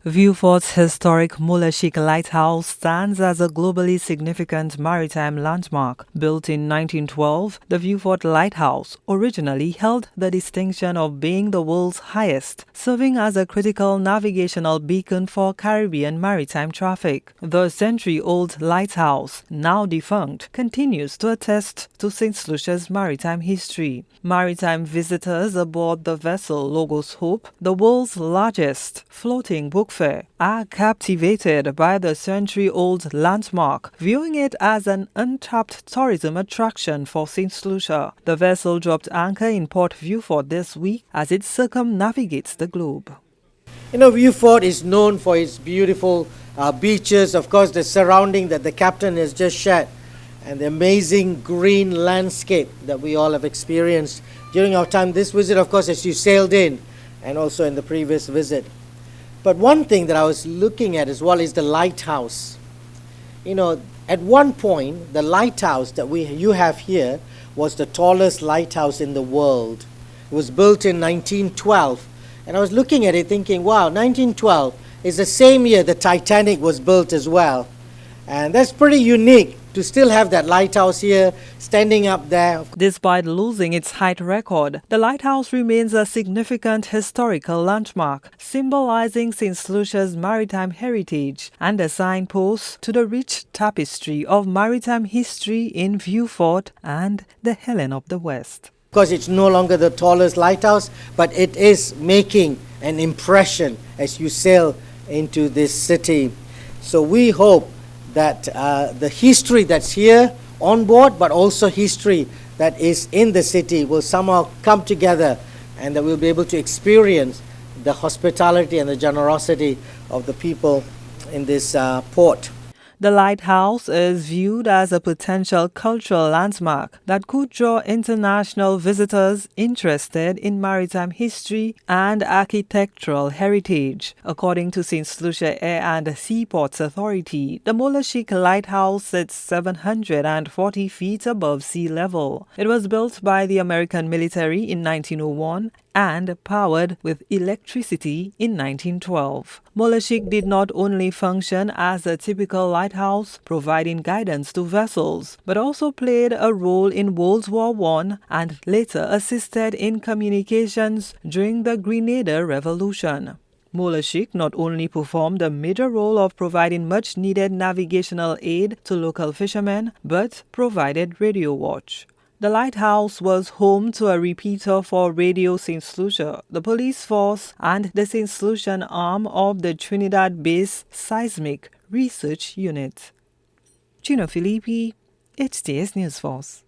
Vieux Fort's historic MOULE-A-CHIQUE Lighthouse stands as a globally significant maritime landmark. Built in 1912, the Vieux Fort Lighthouse originally held the distinction of being the world's highest, serving as a critical navigational beacon for Caribbean maritime traffic. The century-old lighthouse, now defunct, continues to attest to St. Lucia's maritime history. Maritime visitors aboard the vessel Logos Hope, the world's largest floating book fair, are captivated by the century-old landmark, viewing it as an untapped tourism attraction for St. Lucia. The vessel dropped anchor in Port Vieux Fort this week as it circumnavigates the globe. Vieux Fort is known for its beautiful beaches, of course the surrounding that the captain has just shared, and the amazing green landscape that we all have experienced during our time this visit, of course, as you sailed in, and also in the previous visit. But one thing that I was looking at as well is the lighthouse. At one point, the lighthouse that you have here was the tallest lighthouse in the world. It was built in 1912. And I was looking at it thinking, wow, 1912 is the same year the Titanic was built as well. And that's pretty unique to still have that lighthouse here standing up there. Despite losing its height record, the lighthouse remains a significant historical landmark, symbolizing St. Lucia's maritime heritage and a signpost to the rich tapestry of maritime history in Vieux Fort and the Helen of the West. Of course, it's no longer the tallest lighthouse, but it is making an impression as you sail into this city. So we hope that the history that's here on board, but also history that is in the city, will somehow come together, and that we'll be able to experience the hospitality and the generosity of the people in this port. The lighthouse is viewed as a potential cultural landmark that could draw international visitors interested in maritime history and architectural heritage. According to St. Lucia Air and Seaports Authority, the MOULE-A-CHIQUE Lighthouse sits 740 feet above sea level. It was built by the American military in 1901 and powered with electricity in 1912. MOULE-A-CHIQUE did not only function as a typical lighthouse providing guidance to vessels, but also played a role in World War I and later assisted in communications during the Grenada Revolution. MOULE-A-CHIQUE not only performed a major role of providing much-needed navigational aid to local fishermen, but provided radio watch. The lighthouse was home to a repeater for Radio St. Lucia, the police force, and the St. Lucian arm of the Trinidad-based Seismic Research Unit. Gino Filippi, HTS News Force.